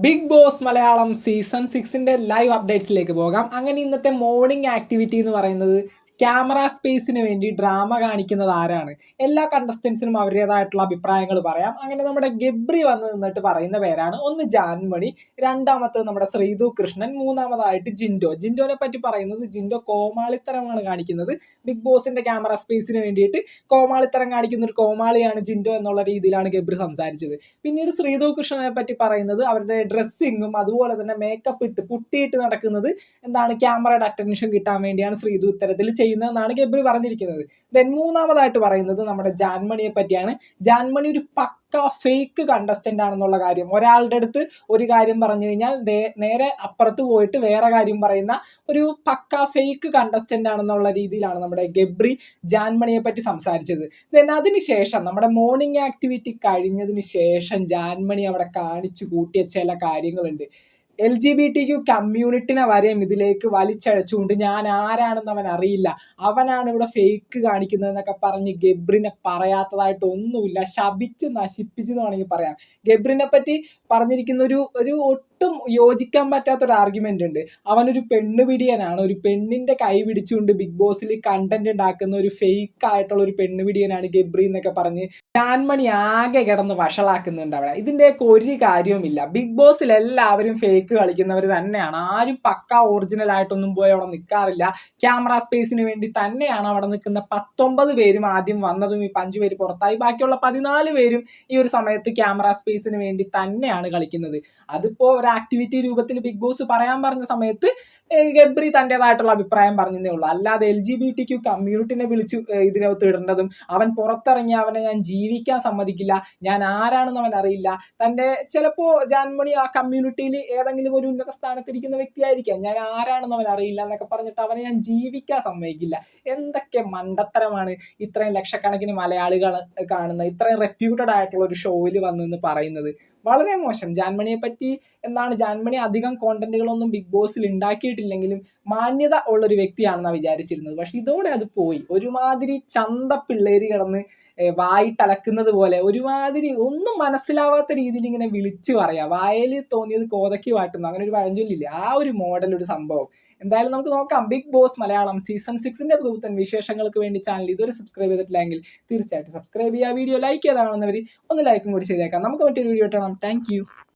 Big Boss Malayalam season 6 live അപ്ഡേറ്റ്സിലേക്ക് പോകാം. അങ്ങനെ ഇന്നത്തെ മോർണിംഗ് ആക്ടിവിറ്റി എന്ന് പറയുന്നത് ക്യാമറ സ്പേസിന് വേണ്ടി ഡ്രാമ കാണിക്കുന്നത് ആരാണ്? എല്ലാ കണ്ടസ്റ്റൻസിനും അവരുടേതായിട്ടുള്ള അഭിപ്രായങ്ങൾ പറയാം. അങ്ങനെ നമ്മുടെ ഗബ്രി വന്ന് നിന്നിട്ട് പറയുന്ന പേരാണ് ഒന്ന് ജാൻമണി, രണ്ടാമത്തത് നമ്മുടെ ശ്രീതു കൃഷ്ണൻ, മൂന്നാമതായിട്ട് ജിൻഡോനെ പറ്റി പറയുന്നത് ജിൻഡോ കോമാളിത്തരമാണ് കാണിക്കുന്നത്. ബിഗ് ബോസിന്റെ ക്യാമറ സ്പേസിന് വേണ്ടിയിട്ട് കോമാളിത്തരം കാണിക്കുന്ന ഒരു കോമാളിയാണ് ജിൻഡോ എന്നുള്ള രീതിയിലാണ് ഗബ്രി സംസാരിച്ചത്. പിന്നീട് ശ്രീതു കൃഷ്ണനെ പറ്റി പറയുന്നത് അവരുടെ ഡ്രസ്സിങ്ങും അതുപോലെ തന്നെ മേക്കപ്പ് ഇട്ട് പുട്ടിയിട്ട് നടക്കുന്നത് എന്താണ് ക്യാമറയുടെ അറ്റൻഷൻ കിട്ടാൻ വേണ്ടിയാണ് ശ്രീതു ഇത്തരത്തിൽ ചെയ്യുന്നതെന്നാണ് ഗബ്രി പറഞ്ഞിരിക്കുന്നത്. ദെൻ മൂന്നാമതായിട്ട് പറയുന്നത് നമ്മുടെ ജാൻമണിയെ പറ്റിയാണ്. ജാൻമണി ഒരു പക്ക ഫേക്ക് കണ്ടസ്റ്റന്റ് ആണെന്നുള്ള കാര്യം, ഒരാളുടെ അടുത്ത് ഒരു കാര്യം പറഞ്ഞു കഴിഞ്ഞാൽ നേരെ അപ്പുറത്ത് പോയിട്ട് വേറെ കാര്യം പറയുന്ന ഒരു പക്ക ഫേക്ക് കണ്ടസ്റ്റന്റ് ആണെന്നുള്ള രീതിയിലാണ് നമ്മുടെ ഗബ്രി ജാൻമണിയെ പറ്റി സംസാരിച്ചത്. ദെൻ അതിനുശേഷം നമ്മുടെ മോർണിംഗ് ആക്ടിവിറ്റി കഴിഞ്ഞതിന് ശേഷം ജാൻമണി അവിടെ കാണിച്ചു കൂട്ടിയ ചില കാര്യങ്ങളുണ്ട്. LGBTQ കമ്മ്യൂണിറ്റിനെ വരെയും ഇതിലേക്ക് വലിച്ചഴച്ചുകൊണ്ട് ഞാൻ ആരാണെന്ന് അവൻ അറിയില്ല, അവനാണ് ഇവിടെ ഫേക്ക് കാണിക്കുന്നതെന്നൊക്കെ പറഞ്ഞ് ഗബ്രിനെ പറയാത്തതായിട്ട് ഒന്നുമില്ല. ശപിച്ച് നശിപ്പിച്ചെന്ന് വേണമെങ്കിൽ പറയാം. ഗബ്രിനെ പറ്റി പറഞ്ഞിരിക്കുന്ന ഒരു ഒട്ടും യോജിക്കാൻ പറ്റാത്തൊരു ആർഗ്യുമെന്റ് ഉണ്ട്. അവനൊരു പെണ്ണുപിടിയനാണ്, ഒരു പെണ്ണിന്റെ കൈ പിടിച്ചുകൊണ്ട് ബിഗ് ബോസിൽ കണ്ടന്റ് ഉണ്ടാക്കുന്ന ഒരു ഫേക്ക് ആയിട്ടുള്ള ഒരു പെണ്ണുപിടിയനാണ് ഗബ്രി എന്നൊക്കെ പറഞ്ഞ് ജാൻമണി ആകെ കിടന്ന് വഷളാക്കുന്നുണ്ട് അവിടെ. ഇതിൻ്റെയൊക്കെ ഒരു കാര്യവുമില്ല. ബിഗ് ബോസിൽ എല്ലാവരും ഫേക്ക് കളിക്കുന്നവർ തന്നെയാണ്. ആരും പക്ക ഒറിജിനൽ ആയിട്ടൊന്നും പോയി അവിടെ നിൽക്കാറില്ല. ക്യാമറ സ്പേസിന് വേണ്ടി തന്നെയാണ് അവിടെ നിൽക്കുന്ന 19 പേരും. ആദ്യം വന്നതും ഈ 5 പേര് പുറത്തായി, ബാക്കിയുള്ള 14 പേരും ഈ ഒരു സമയത്ത് ക്യാമറ സ്പേസിന് വേണ്ടി തന്നെയാണ് കളിക്കുന്നത്. അതിപ്പോ ഒരു ആക്ടിവിറ്റി രൂപത്തിൽ ബിഗ് ബോസ് പറയാൻ പറഞ്ഞ സമയത്ത് ഗബ്രി തൻ്റെതായിട്ടുള്ള അഭിപ്രായം പറഞ്ഞതേ ഉള്ളൂ. അല്ലാതെ LGBTQ കമ്മ്യൂണിറ്റിനെ വിളിച്ച് ഇതിനകത്ത് ഇടേണ്ടതും അവൻ പുറത്തിറങ്ങി അവനെ ഞാൻ ജീവിക്കാൻ സമ്മതിക്കില്ല, ഞാൻ ആരാണെന്ന് അവൻ അറിയില്ല, തൻ്റെ ചിലപ്പോൾ ജാൻമണി ആ കമ്മ്യൂണിറ്റിയിൽ ഏതെങ്കിലും ഒരു ഉന്നത സ്ഥാനത്തിരിക്കുന്ന വ്യക്തിയായിരിക്കാം, ഞാൻ ആരാണെന്ന് അവൻ അറിയില്ല എന്നൊക്കെ പറഞ്ഞിട്ട് അവനെ ഞാൻ ജീവിക്കാൻ സമ്മതിക്കില്ല. എന്തൊക്കെ മണ്ടത്തരമാണ് ഇത്രയും ലക്ഷക്കണക്കിന് മലയാളികൾ കാണുന്ന ഇത്രയും റെപ്യൂട്ടഡ് ആയിട്ടുള്ള ഒരു ഷോയിൽ വന്നെന്ന് പറയുന്നത്. വളരെ മോശം. ജാൻമണിയെ പറ്റി എന്താണ്, ജാൻമണി അധികം കോണ്ടന്റുകളൊന്നും ബിഗ് ബോസിൽ ഉണ്ടാക്കിയിട്ടില്ലെങ്കിലും മാന്യത ഉള്ളൊരു വ്യക്തിയാണെന്നാണ് വിചാരിച്ചിരുന്നത്. പക്ഷെ ഇതോടെ അത് പോയി. ഒരുമാതിരി ചന്ത പിള്ളേര് കിടന്ന് വായിട്ടലക്കുന്നത് പോലെ ഒരുമാതിരി ഒന്നും മനസ്സിലാവാത്ത രീതിയിൽ ഇങ്ങനെ വിളിച്ചു പറയാം. വായയിൽ തോന്നിയത് കോതയ്ക്ക് വാട്ടുന്നു, അങ്ങനെ ഒരു പഴഞ്ചൊല്ലില്ലേ, ആ ഒരു മോഡൽ ഒരു സംഭവം. എന്തായാലും നമുക്ക് നോക്കാം. ബിഗ് ബോസ് മലയാളം സീസൺ 6 പുതുത്തൻ വിശേഷങ്ങൾക്ക് വേണ്ടി ചാനൽ ഇതുവരെ സബ്സ്ക്രൈബ് ചെയ്തിട്ടില്ലെങ്കിൽ തീർച്ചയായിട്ടും സബ്സ്ക്രൈബ് ചെയ്യുക. വീഡിയോ ലൈക്ക് ചെയ്താണെന്നവർ ഒന്ന് ലൈക്കും കൂടി ചെയ്തേക്കാം. നമുക്ക് മറ്റൊരു വീഡിയോ ഇട്ടണം. താങ്ക്